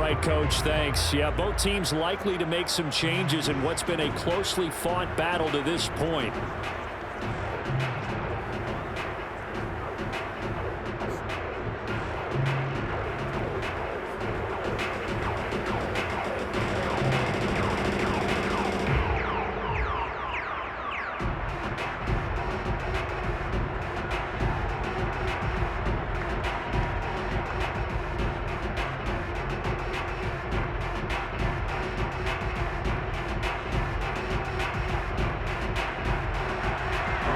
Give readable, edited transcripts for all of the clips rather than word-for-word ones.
right, Coach. Thanks. Yeah, both teams likely to make some changes in what's been a closely fought battle to this point.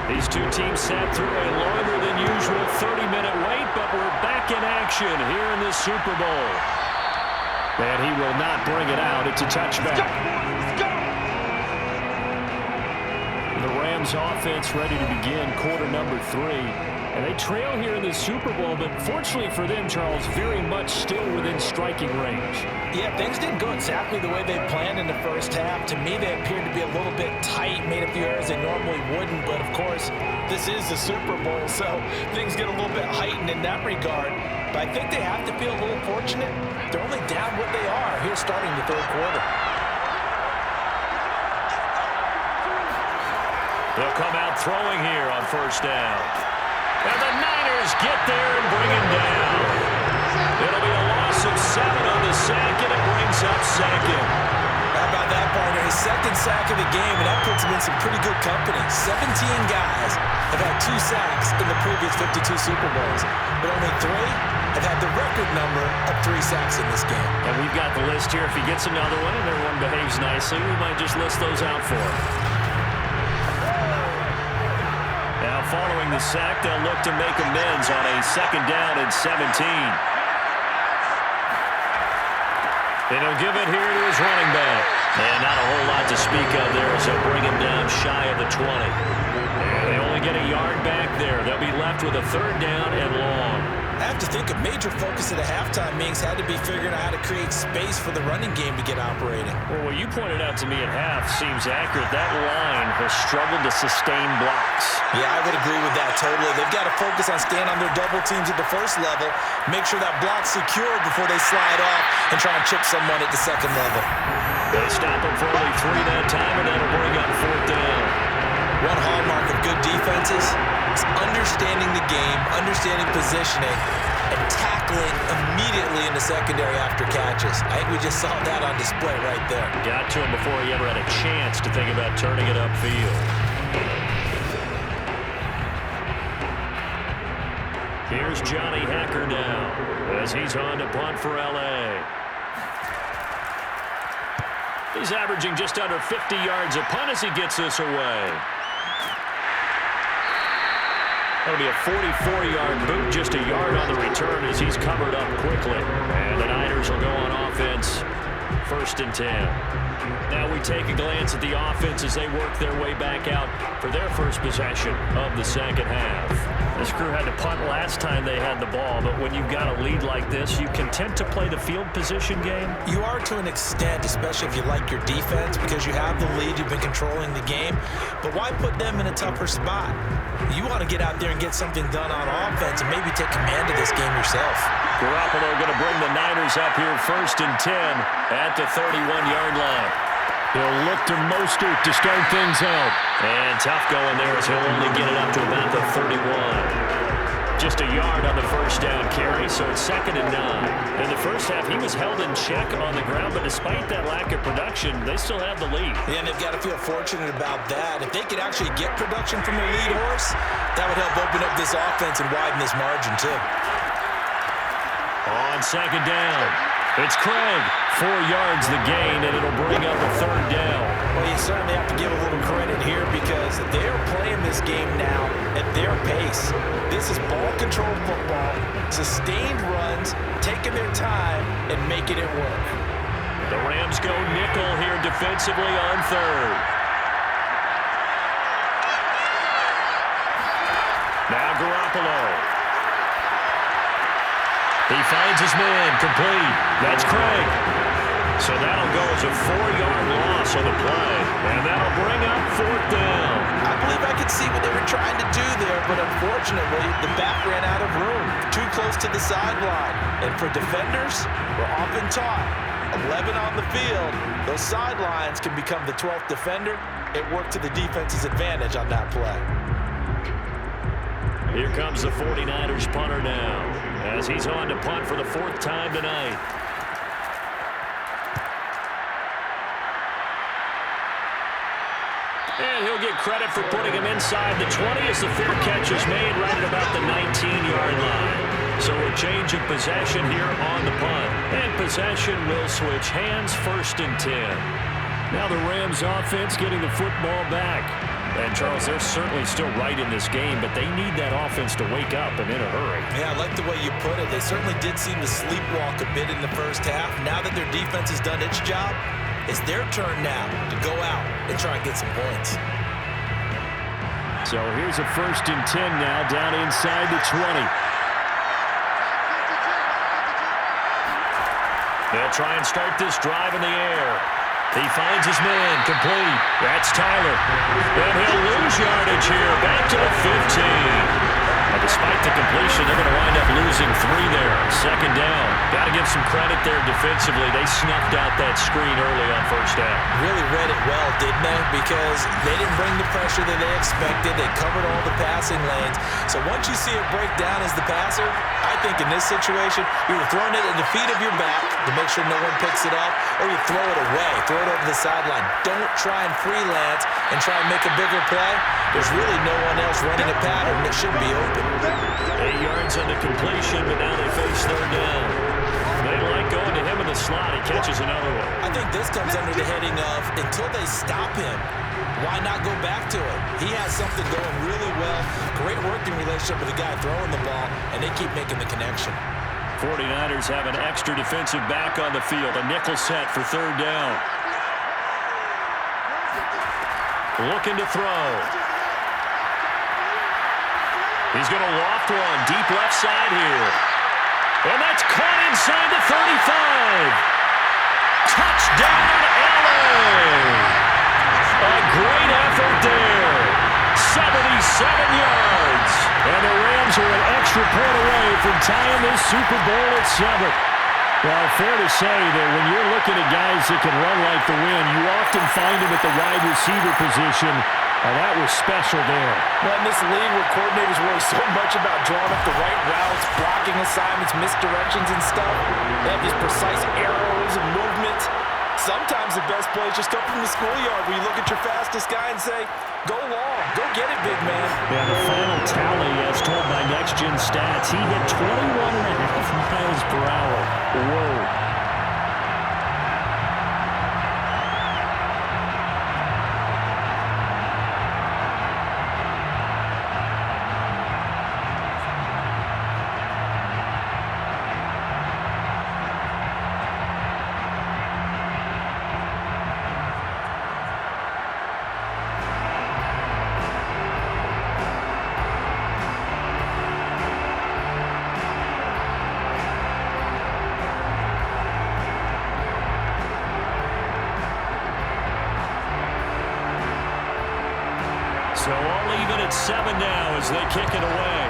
These two teams sat through a longer than usual 30-minute wait, but we're back in action here in the Super Bowl. And he will not bring it out. It's a touchback. Let's go. The Rams offense ready to begin quarter number 3. And they trail here in the Super Bowl, but fortunately for them, Charles, very much still within striking range. Yeah, things didn't go exactly the way they planned in the first half. To me, they appeared to be a little bit tight, made a few errors they normally wouldn't. But, of course, this is the Super Bowl, so things get a little bit heightened in that regard. But I think they have to feel a little fortunate. They're only down what they are here starting the third quarter. They'll come out throwing here on first down. And the Niners get there and bring him down. It'll be a loss of 7 on the sack, and it brings up second. How about that, partner? His second sack of the game, and that puts him in some pretty good company. 17 guys have had 2 sacks in the previous 52 Super Bowls, but only 3 have had the record number of 3 sacks in this game. And we've got the list here. If he gets another one and everyone behaves nicely, we might just list those out for him. Now, following the sack, they'll look to make amends on a second down and 17. And he'll give it here to his running back. And not a whole lot to speak of there as they'll bring him down shy of the 20. And they only get a yard back there. They'll be left with a third down and long. I have to think a major focus at the halftime, Mings, had to be figuring out how to create space for the running game to get operating. Well, what you pointed out to me at half seems accurate. That line has struggled to sustain blocks. Yeah, I would agree with that totally. They've got to focus on staying on their double teams at the first level, make sure that block's secure before they slide off and try and chip someone at the second level. They stop him for only 3 that time, and that'll bring up fourth down. One hallmark of good defenses is understanding the game, understanding positioning, and tackling immediately in the secondary after catches. I think we just saw that on display right there. Got to him before he ever had a chance to think about turning it upfield. Here's Johnny Hacker now as he's on to punt for L.A. He's averaging just under 50 yards a punt as he gets this away. That'll be a 44-yard boot, just a yard on the return as he's covered up quickly. And the Niners will go on offense, 1st and 10. Now we take a glance at the offense as they work their way back out for their first possession of the second half. This crew had to punt last time they had the ball, but when you've got a lead like this, you content to play the field position game? You are to an extent, especially if you like your defense, because you have the lead, you've been controlling the game. But why put them in a tougher spot? You want to get out there and get something done on offense and maybe take command of this game yourself. Garroppolo going to bring the Niners up here 1st and 10 at the 31-yard line. He'll look to Mostert to start things out. And tough going there as he'll only get it up to about the 31. Just a yard on the first down carry, so it's 2nd and 9. In the first half, he was held in check on the ground, but despite that lack of production, they still have the lead. Yeah, and they've got to feel fortunate about that. If they could actually get production from their lead horse, that would help open up this offense and widen this margin, too. On 2nd down, it's Craig. 4 yards the gain, and it'll bring up a 3rd down. Well, you certainly have to give a little credit here because they're playing this game now at their pace. This is ball-control football, sustained runs, taking their time, and making it work. The Rams go nickel here defensively on 3rd. Now Garroppolo. He finds his man, complete. That's Craig. So that'll go as a 4-yard loss on the play. And that'll bring up 4th down. I believe I could see what they were trying to do there, but unfortunately, the back ran out of room, too close to the sideline. And for defenders, we're often taught, 11 on the field, those sidelines can become the 12th defender. It worked to the defense's advantage on that play. Here comes the 49ers punter now, as he's on to punt for the 4th time tonight. And he'll get credit for putting him inside the 20 as the fair catch is made right at about the 19-yard line. So a change of possession here on the punt. And possession will switch hands, 1st and 10. Now the Rams offense getting the football back. And, Charles, they're certainly still right in this game, but they need that offense to wake up and in a hurry. Yeah, I like the way you put it. They certainly did seem to sleepwalk a bit in the first half. Now that their defense has done its job, it's their turn now to go out and try and get some points. So here's a 1st and 10 now down inside the 20. They'll try and start this drive in the air. He finds his man, complete. That's Tyler. And he'll lose yardage here, back to the 15. Now, despite the completion, they're going to wind up losing 3 there. 2nd down. Got to give some credit there defensively. They snuffed out that screen early on 1st down. Really read it well, didn't they? Because they didn't bring the pressure that they expected. They covered all the passing lanes. So once you see it break down as the passer, I think in this situation, you're throwing it at the feet of your back to make sure no one picks it up, or you throw it away, throw it over the sideline. Don't try and freelance and try and make a bigger play. There's really no one else running a pattern that should be open. 8 yards on the completion, but now they face 3rd down. They like going to him in the slot. He catches another one. I think this comes under the heading of, until they stop him, why not go back to it? He has something going really well. Great working relationship with the guy throwing the ball, and they keep making the connection. 49ers have an extra defensive back on the field. A nickel set for 3rd down. Looking to throw. He's going to loft one deep left side here. And that's caught inside the 35. Touchdown, Ellard. A great effort there. 77 yards. And the Rams are an extra point away from tying this Super Bowl at 7. Well, fair to say that when you're looking at guys that can run like the wind, you often find them at the wide receiver position. Oh, that was special there. Well, in this league where coordinators worry so much about drawing up the right routes, blocking assignments, misdirections and stuff, they have these precise arrows and movements. Sometimes the best plays just come from the schoolyard where you look at your fastest guy and say, go long, go get it, big man. Yeah, the final tally, as told by Next Gen Stats, he hit 21.5 miles per hour. Whoa. So all even at 7 now as they kick it away.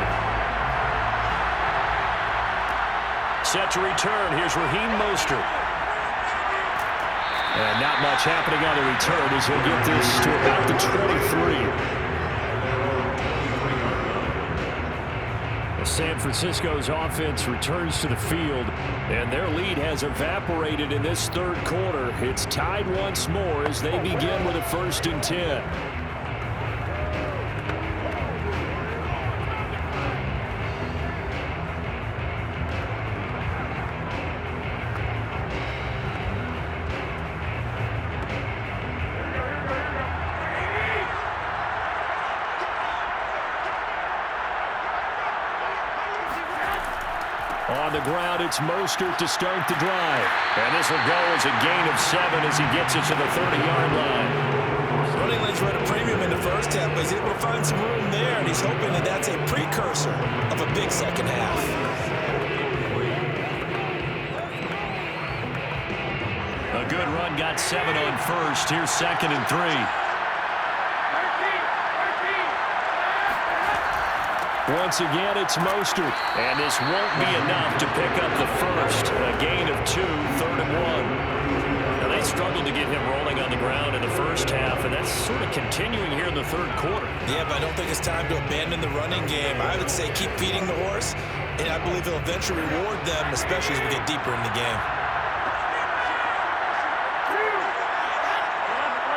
Set to return. Here's Raheem Mostert. And not much happening on the return as he'll get this to about the 23. San Francisco's offense returns to the field, and their lead has evaporated in this 3rd quarter. It's tied once more as they begin with a 1st and 10. On the ground, it's Mostert to start the drive. And this will go as a gain of 7 as he gets it to the 30-yard line. Running lanes were at a premium in the first half, but he's able to find some room there, and he's hoping that that's a precursor of a big second half. A good run got 7 on first. Here's 2nd and 3. Once again, it's Mostert. And this won't be enough to pick up the first. A gain of 2, 3rd and 1. Now, they struggled to get him rolling on the ground in the first half, and that's sort of continuing here in the third quarter. Yeah, but I don't think it's time to abandon the running game. I would say keep feeding the horse, and I believe it'll eventually reward them, especially as we get deeper in the game.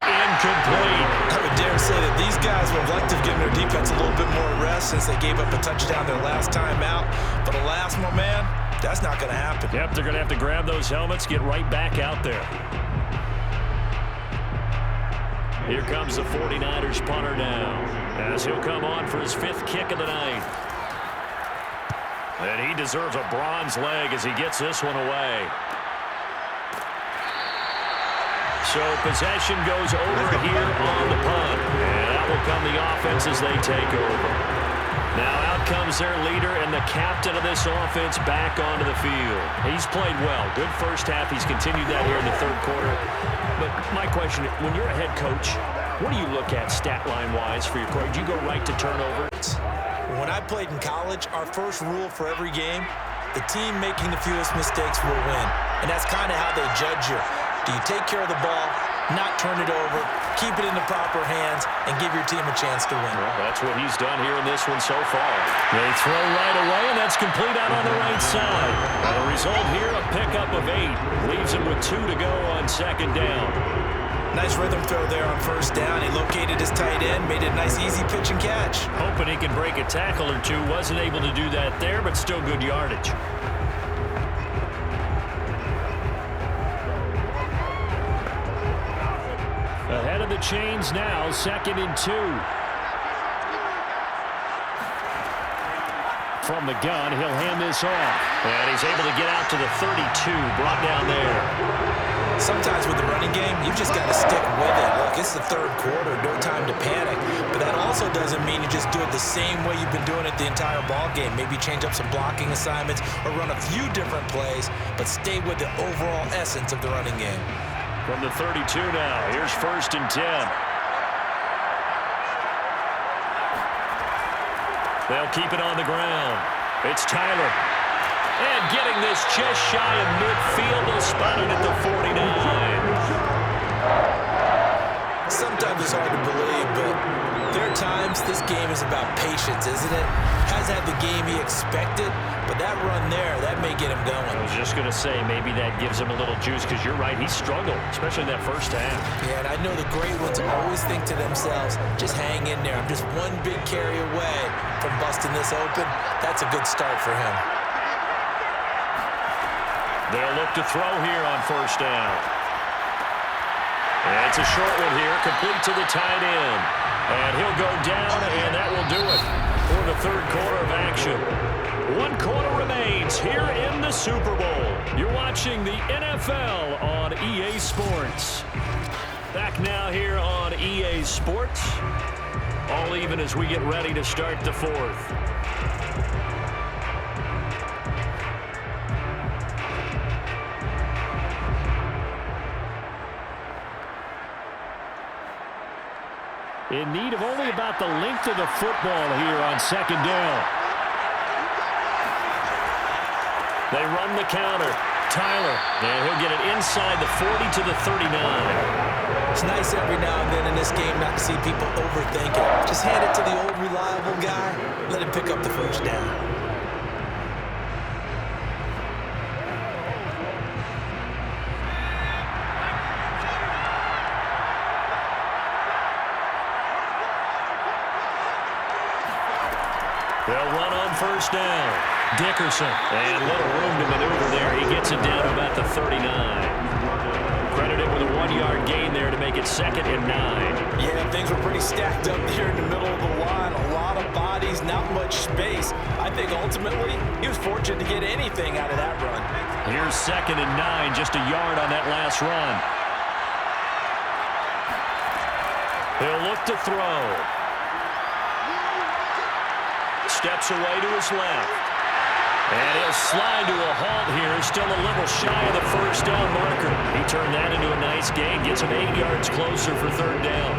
Incomplete. I would dare say that these guys would have liked to have given their defense a little bit more rest since they gave up a touchdown their last time out. But alas, my man, that's not going to happen. Yep, they're going to have to grab those helmets, get right back out there. Here comes the 49ers punter now, as he'll come on for his 5th kick of the night. And he deserves a bronze leg as he gets this one away. So possession goes over here on the punt. And that will come the offense as they take over. Now out comes their leader and the captain of this offense back onto the field. He's played well. Good first half. He's continued that here in the third quarter. But my question, when you're a head coach, what do you look at stat line-wise for your coach? Do you go right to turnovers? When I played in college, our first rule for every game, the team making the fewest mistakes will win. And that's kind of how they judge you. Do you take care of the ball, not turn it over, keep it in the proper hands, and give your team a chance to win? Well, that's what he's done here in this one so far. They throw right away, and that's complete out on the right side. The result here, a pickup of 8. Leaves him with 2 to go on 2nd down. Nice rhythm throw there on 1st down. He located his tight end, made it a nice easy pitch and catch. Hoping he can break a tackle or two. Wasn't able to do that there, but still good yardage. Ahead of the chains now, 2nd and 2. From the gun, he'll hand this off. And he's able to get out to the 32, brought down there. Sometimes with the running game, you just got to stick with it. Look, it's the third quarter, no time to panic. But that also doesn't mean you just do it the same way you've been doing it the entire ball game. Maybe change up some blocking assignments or run a few different plays, but stay with the overall essence of the running game. From the 32 now, here's 1st and 10. They'll keep it on the ground. It's Tyler. And getting this just shy of midfield, they'll spot it at the 49. Sometimes it's hard to believe, but there are times this game is about patience, isn't it? Hasn't had the game he expected, but that run there, that may get him going. I was just going to say, maybe that gives him a little juice, because you're right, he struggled, especially in that first half. Yeah, and I know the great ones always think to themselves, just hang in there. I'm just one big carry away from busting this open. That's a good start for him. They'll look to throw here on 1st down. And it's a short one here, complete to the tight end. And he'll go down, and that will do it for the third quarter of action. 1 quarter remains here in the Super Bowl. You're watching the NFL on EA Sports. Back now here on EA Sports. All even as we get ready to start the 4th. In need of only about the length of the football here on 2nd down. They run the counter. Tyler, and he'll get it inside the 40 to the 39. It's nice every now and then in this game not to see people overthink it. Just hand it to the old reliable guy. Let him pick up the 1st down. They'll run on 1st down. Dickerson. And little room to maneuver there. He gets it down to about the 39. Credited with a 1-yard gain there to make it 2nd and 9. Yeah, things were pretty stacked up there in the middle of the line. A lot of bodies, not much space. I think ultimately he was fortunate to get anything out of that run. Here's 2nd and 9, just a yard on that last run. He'll look to throw. Steps away to his left. And he'll slide to a halt here. Still a little shy of the 1st down marker. He turned that into a nice gain. Gets him 8 yards closer for 3rd down.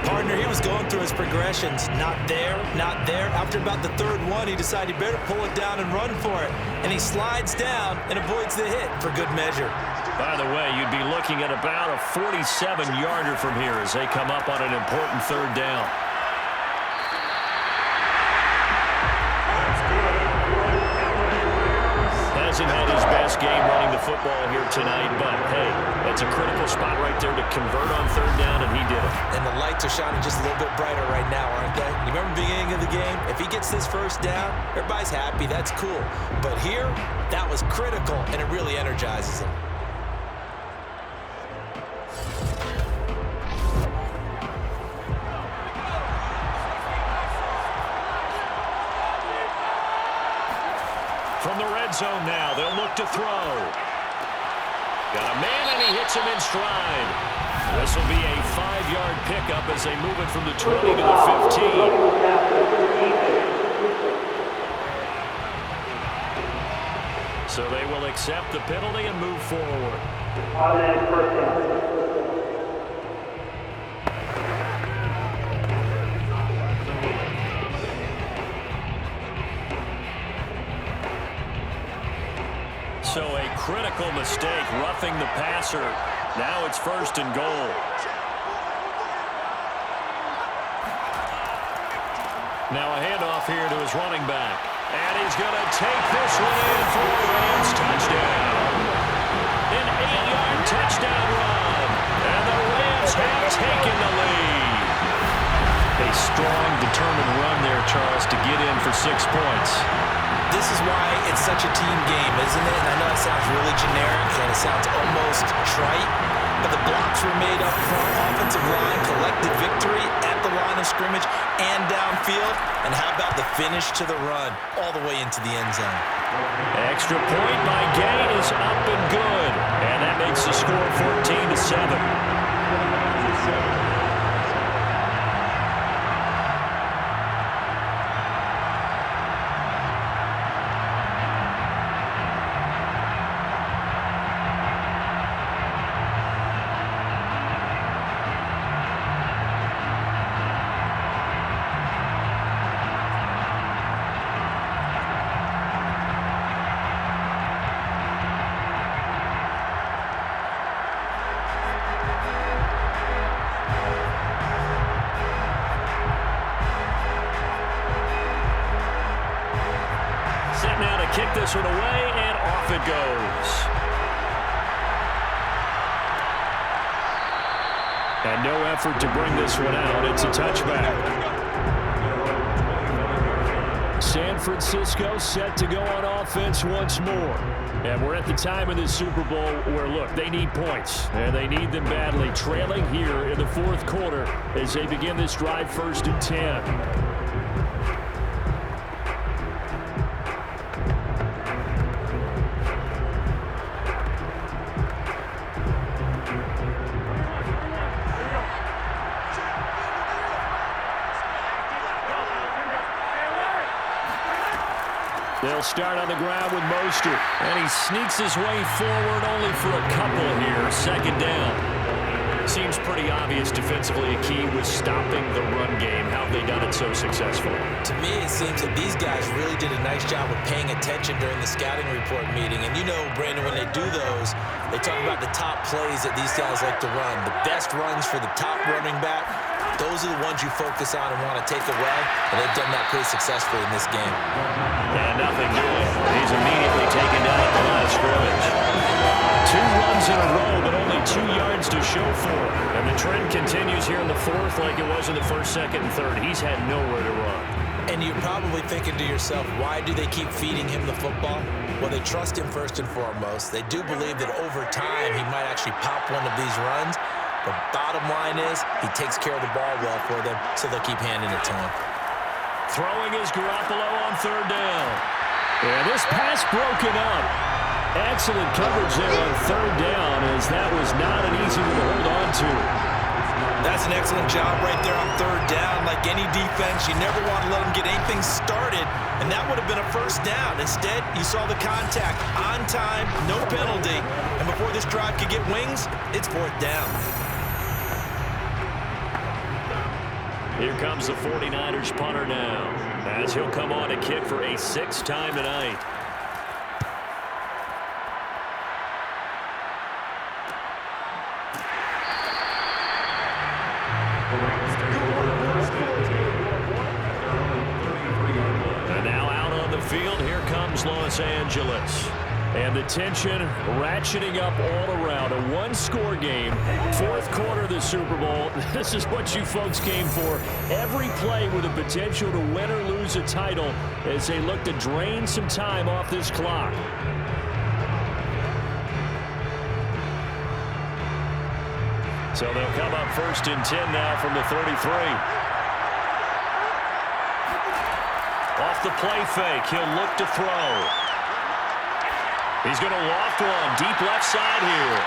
Partner, he was going through his progressions. Not there, not there. After about the third one, he decided he better pull it down and run for it. And he slides down and avoids the hit for good measure. By the way, you'd be looking at about a 47-yarder from here as they come up on an important third down. Hasn't had his best game running the football here tonight, but hey, that's a critical spot right there to convert on third down, and he did it. And the lights are shining just a little bit brighter right now, aren't they? You remember the beginning of the game? If he gets this first down, everybody's happy. That's cool. But here, that was critical, and it really energizes him. From the red zone now, they'll look to throw. Got a man, and he hits him in stride. This will be a 5-yard pickup as they move it from the 20 to the 15. So they will accept the penalty and move forward. So a critical mistake, roughing the passer. Now it's first and goal. Now a handoff here to his running back. And he's going to take this one in for a Rams touchdown. An 8-yard touchdown run. And the Rams have taken the lead. A strong, determined run there, Charles, to get in for 6 points. This is why it's such a team game, isn't it? And I know it sounds really generic and it sounds almost trite, but the blocks were made up front, offensive line, collected victory at the line of scrimmage and downfield. And how about the finish to the run all the way into the end zone? Extra point by Gay is up and good. And that makes the score 14-7. Kick this one away, and off it goes. And no effort to bring this one out. It's a touchback. San Francisco set to go on offense once more. And we're at the time of this Super Bowl where, look, they need points. And they need them badly. Trailing here in the fourth quarter as they begin this drive, 1st and 10. They'll start on the ground with Mostert. And he sneaks his way forward only for a couple here. 2nd down. Seems pretty obvious defensively a key was stopping the run game. How have they done it so successfully? To me, it seems that these guys really did a nice job of paying attention during the scouting report meeting. And you know, Brandon, when they do those, they talk about the top plays that these guys like to run. The best runs for the top running back. Those are the ones you focus on and want to take away, and they've done that pretty successfully in this game. And nothing doing. He's immediately taken down at the line of scrimmage. 2 runs in a row, but only 2 yards to show for it. And the trend continues here in the 4th like it was in the 1st, 2nd, and 3rd. He's had nowhere to run. And you're probably thinking to yourself, why do they keep feeding him the football? Well, they trust him first and foremost. They do believe that over time he might actually pop one of these runs. The bottom line is he takes care of the ball well for them, so they'll keep handing it to him. Throwing is Garroppolo on 3rd down. And this pass broken up. Excellent coverage there on 3rd down, as that was not an easy one to hold on to. That's an excellent job right there on 3rd down. Like any defense, you never want to let them get anything started, and that would have been a 1st down. Instead, you saw the contact on time, no penalty, and before this drive could get wings, it's 4th down. Here comes the 49ers punter now, as he'll come on to kick for a 6th time tonight. And now out on the field, here comes Los Angeles. And the tension ratcheting up all around. A one-score game, 4th quarter of the Super Bowl. This is what you folks came for. Every play with the potential to win or lose a title as they look to drain some time off this clock. So they'll come up 1st and 10 now from the 33. Off the play fake, he'll look to throw. He's going to loft one, deep left side here.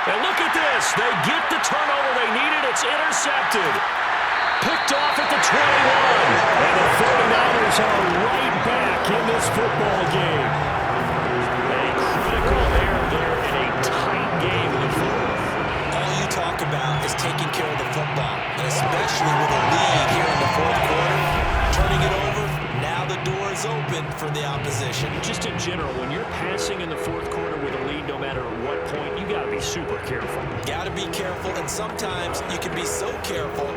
And look at this. They get the turnover they needed. It's intercepted. Picked off at the 21. And the 49ers are right back in this football game. A critical error there in a tight game in the fourth. All you talk about is taking care of the football, and especially with a lead here in the 4th quarter. Turning it over. Now the door is open for the opposition. Just in general, when you're passing in the 4th quarter with a lead, no matter at what point, you got to be super careful. Got to be careful, and sometimes you can be so careful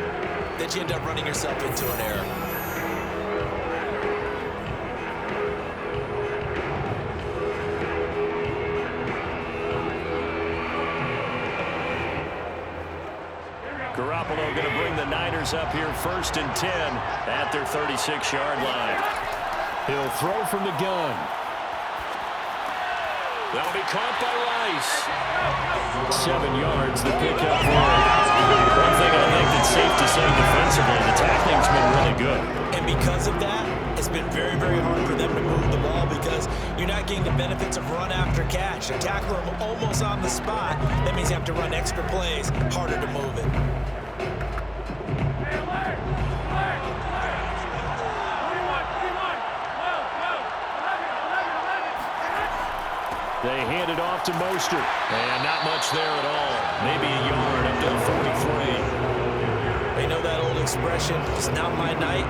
that you end up running yourself into an error. Garroppolo going to bring the Niners up here 1st and 10 at their 36-yard line. He'll throw from the gun. That'll be caught by Rice. 7 yards, the pickup for him. One thing I think that's safe to say defensively, the tackling's been really good. And because of that, it's been very, very hard for them to move the ball because you're not getting the benefits of run after catch. To tackle them almost on the spot, that means you have to run extra plays, harder to move it. They hand it off to Mostert. And not much there at all. Maybe a yard up to the 43. They know that old expression, it's not my night.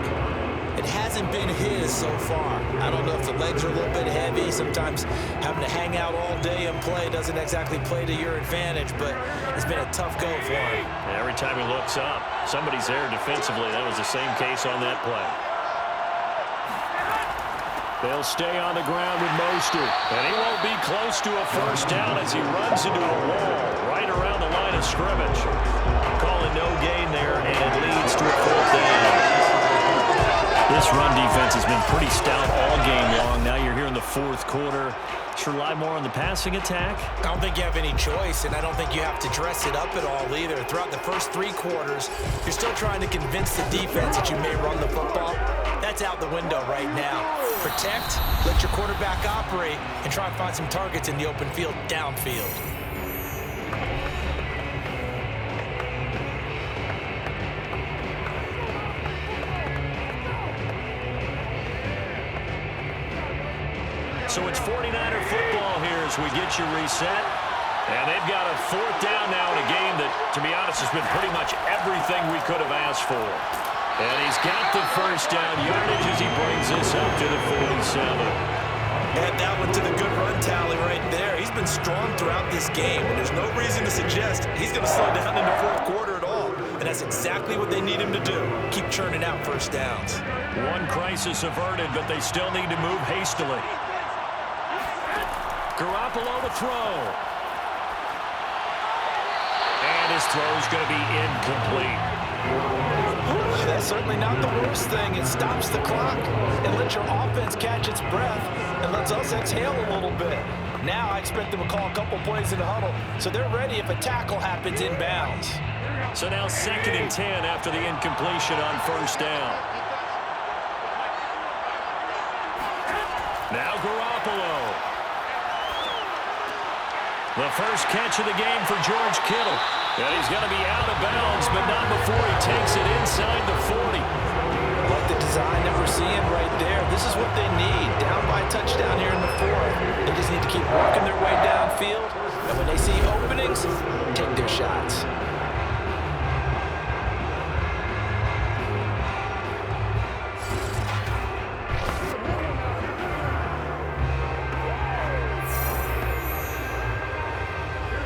It hasn't been his so far. I don't know if the legs are a little bit heavy. Sometimes having to hang out all day and play doesn't exactly play to your advantage, but it's been a tough go for him. Every time he looks up, somebody's there defensively. That was the same case on that play. They'll stay on the ground with Mostert. And he won't be close to a 1st down as he runs into a wall right around the line of scrimmage. Calling no gain there, and it leads to a 4th down. This run defense has been pretty stout all game long. Now you're here in the 4th quarter. Should rely more on the passing attack? I don't think you have any choice, and I don't think you have to dress it up at all either. Throughout the first 3 quarters, you're still trying to convince the defense that you may run the football. That's out the window right now. Protect, let your quarterback operate, and try and find some targets in the open field downfield. So it's 49er football here as we get you reset. And they've got a 4th down now in a game that, to be honest, has been pretty much everything we could have asked for. And he's got the 1st down yardage as he brings this up to the 47. Add that one to the good run tally right there. He's been strong throughout this game, and there's no reason to suggest he's going to slow down in the 4th quarter at all. And that's exactly what they need him to do. Keep churning out 1st downs. One crisis averted, but they still need to move hastily. Garroppolo to throw. And his throw's going to be incomplete. That's certainly not the worst thing. It stops the clock and lets your offense catch its breath and lets us exhale a little bit. Now I expect them to call a couple plays in the huddle so they're ready if a tackle happens inbounds. So now 2nd and 10 after the incompletion on 1st down. Now Garroppolo. The first catch of the game for George Kittle. And he's going to be out of bounds, but not before he takes it inside the 40. Like the design that we're seeing right there. This is what they need. Down by a touchdown here in the 4th. They just need to keep working their way downfield. And when they see openings, take their shots.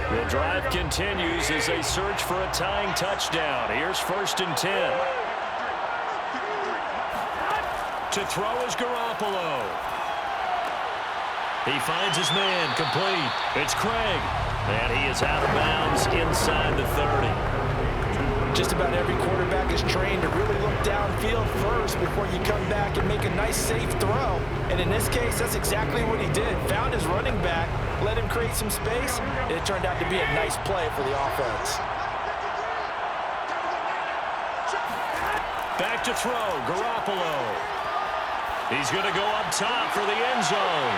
The drive continues as they search for a tying touchdown. Here's 1st and 10. To throw is Garroppolo. He finds his man, complete. It's Craig. And he is out of bounds inside the 30. Just about every quarterback is trained to really look downfield first before you come back and make a nice, safe throw. And in this case, that's exactly what he did. Found his running back, let him create some space, and it turned out to be a nice play for the offense. Back to throw, Garroppolo. He's going to go up top for the end zone.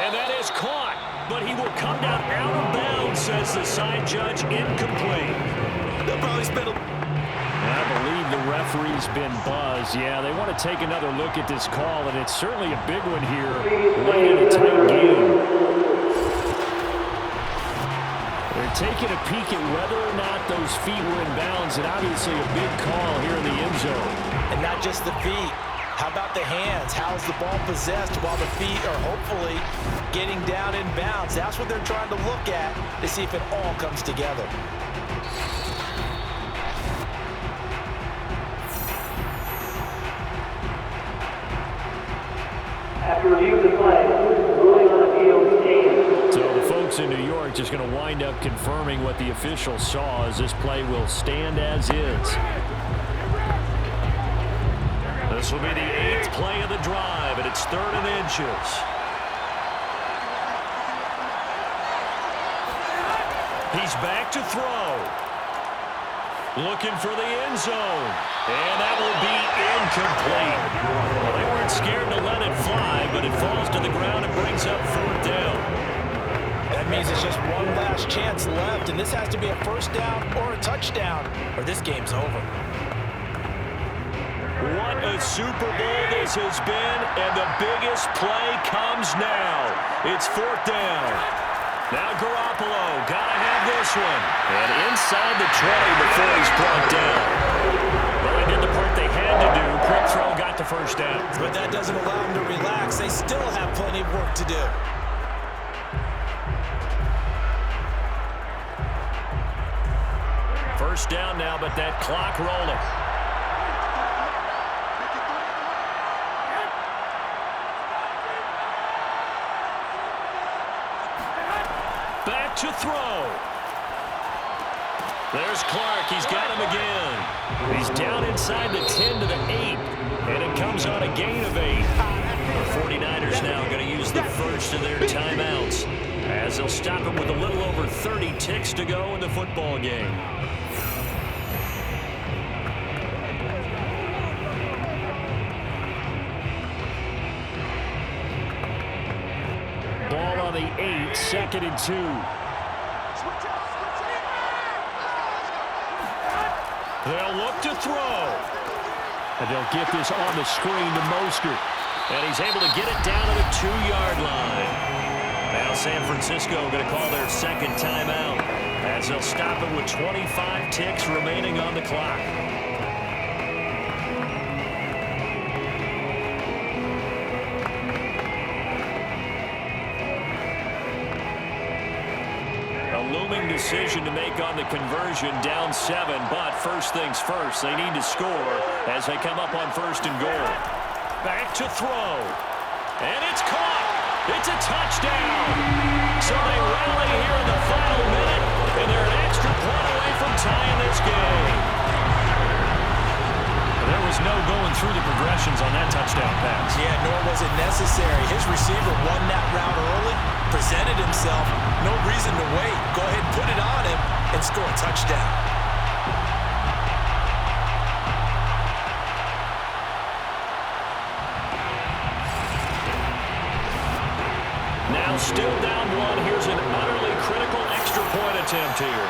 And that is caught, but he will come down out of bounds, says the side judge, incomplete. They'll probably spend I believe the referee's been buzzed. Yeah, they want to take another look at this call, and it's certainly a big one here late in a tight game. They're taking a peek at whether or not those feet were in bounds, and obviously a big call here in the end zone. And not just the feet. How about the hands? How's the ball possessed while the feet are hopefully getting down in bounds? That's what they're trying to look at to see if it all comes together. After review of the play, ruling on appeal stands. So the folks in New York just going to wind up confirming what the officials saw, as this play will stand as is. This will be the 8th play of the drive, and it's 3rd and inches. He's back to throw. Looking for the end zone. And that will be incomplete. Well, they weren't scared to let it fly, but it falls to the ground and brings up 4th down. That means it's just one last chance left, and this has to be a 1st down or a touchdown, or this game's over. What a Super Bowl this has been, and the biggest play comes now. It's 4th down. Now Garroppolo, gotta have this one. And inside the 20 before he's brought down. Well, they did the part they had to do. Quick throw got the 1st down. But that doesn't allow them to relax. They still have plenty of work to do. First down now, but that clock rolling. Back to throw. There's Clark. He's got him again. He's down inside the 10 to the 8. And it comes on a gain of 8. The 49ers now going to use the first of their timeouts, as they'll stop him with a little over 30 ticks to go in the football game. Ball on the 8, 2nd and 2. They'll look to throw. And they'll get this on the screen to Mostert. And he's able to get it down to the 2-yard line. Now San Francisco going to call their 2nd timeout, as they'll stop it with 25 ticks remaining on the clock. Looming decision to make on the conversion, down 7, but first things first, they need to score as they come up on 1st and goal. Back to throw, and it's caught. It's a touchdown. So they rally here in the final minute, and they're an extra point away from tying this game. There was no going through the progressions on that touchdown pass. Yeah, nor was it necessary. His receiver won that route early, presented himself, no reason to wait. Go ahead and put it on him and score a touchdown. Now still down 1. Here's an utterly critical extra point attempt here.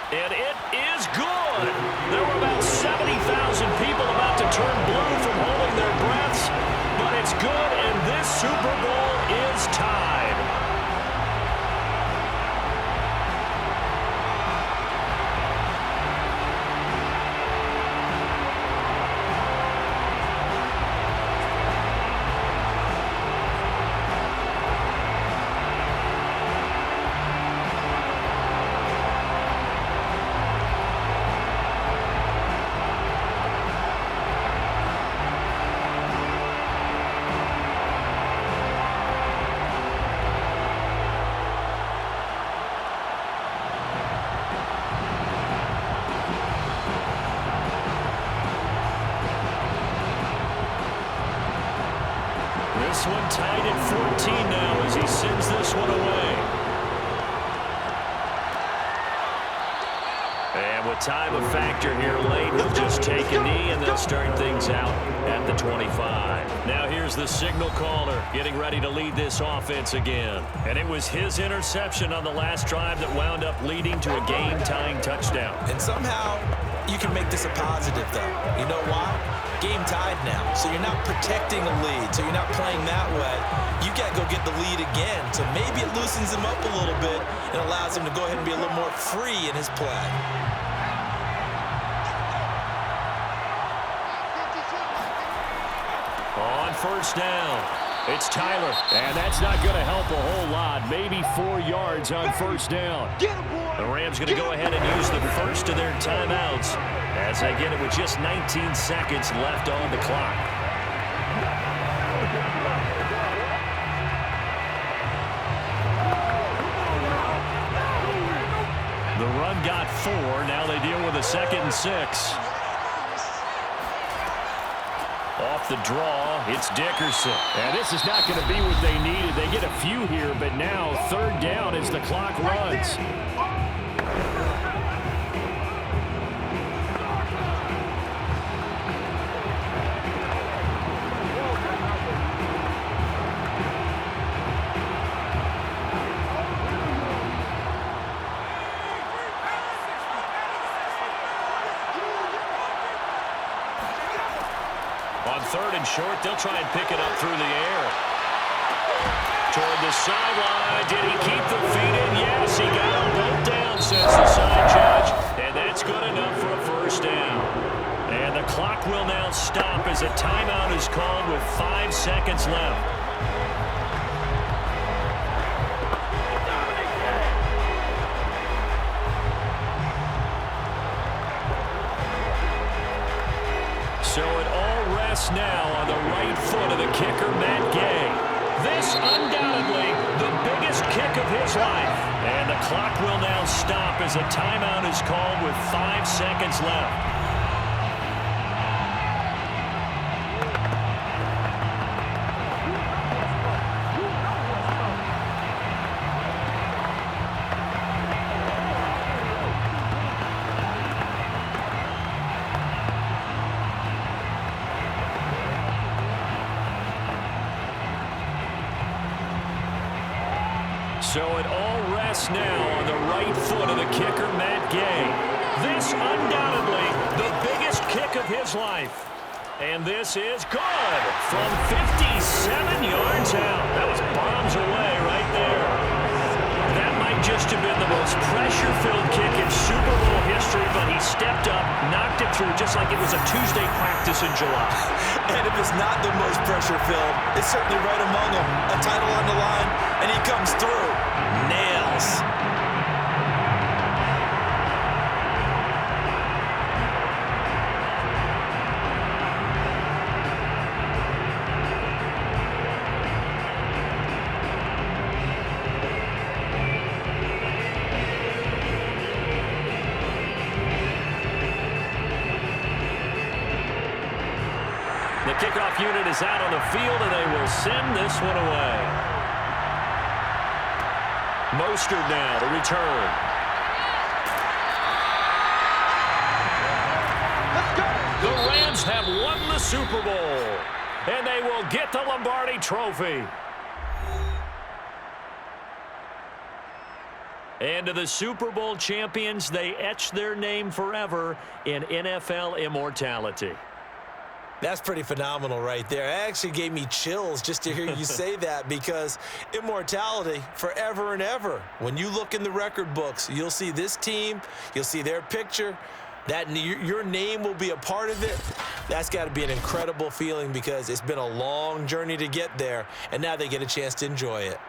And it is good. There were about 70,000 people about to turn blue from holding their breaths, but it's good, and this Super Bowl is tied. tied at 14 now as he sends this one away. And with time a factor here late, he'll just take a knee and they'll start things out at the 25. Now here's the signal caller getting ready to lead this offense again. And it was his interception on the last drive that wound up leading to a game-tying touchdown. And somehow you can make this a positive, though. You know why? Game tied now, so you're not protecting a lead, so you're not playing that way. You got to go get the lead again, so maybe it loosens him up a little bit and allows him to go ahead and be a little more free in his play. On first down, it's Tyler, and that's not going to help a whole lot. Maybe 4 yards on first down. The Rams going to go ahead and use the first of their timeouts as they get it with just 19 seconds left on the clock. The run got 4. Now they deal with a 2nd and 6. Off the draw, it's Dickerson. And this is not going to be what they needed. They get a few here, but now 3rd down as the clock runs. On 3rd and short, they'll try and pick it up through the air. Toward the sideline. Did he keep the feet in? Yes, he got them both down, says the side judge. And that's good enough for a first down. And the clock will now stop as a timeout is called with 5 seconds left. So it all rests now on the right foot of the kicker, Matt Gay. This undoubtedly the biggest kick of his life. And the clock will now stop as a timeout is called with 5 seconds left. So it all rests now on the right foot of the kicker, Matt Gay. This undoubtedly the biggest kick of his life. And this is good from 57 yards out. That was bombs away right there. That might just have been the most pressure-filled kick in Super Bowl history, but he stepped up, knocked it through just like it was a Tuesday practice in July. And if it's not the most pressure-filled, it's certainly right among them. A title on the line, and he comes through. Nails. The kickoff unit is out on the field, and they will send this one away. Mostert now to return. The Rams have won the Super Bowl, and they will get the Lombardi Trophy. And to the Super Bowl champions, they etch their name forever in NFL immortality. That's pretty phenomenal right there. It actually gave me chills just to hear you say that, because immortality forever and ever. When you look in the record books, you'll see this team, you'll see their picture, that your name will be a part of it. That's got to be an incredible feeling, because it's been a long journey to get there, and now they get a chance to enjoy it.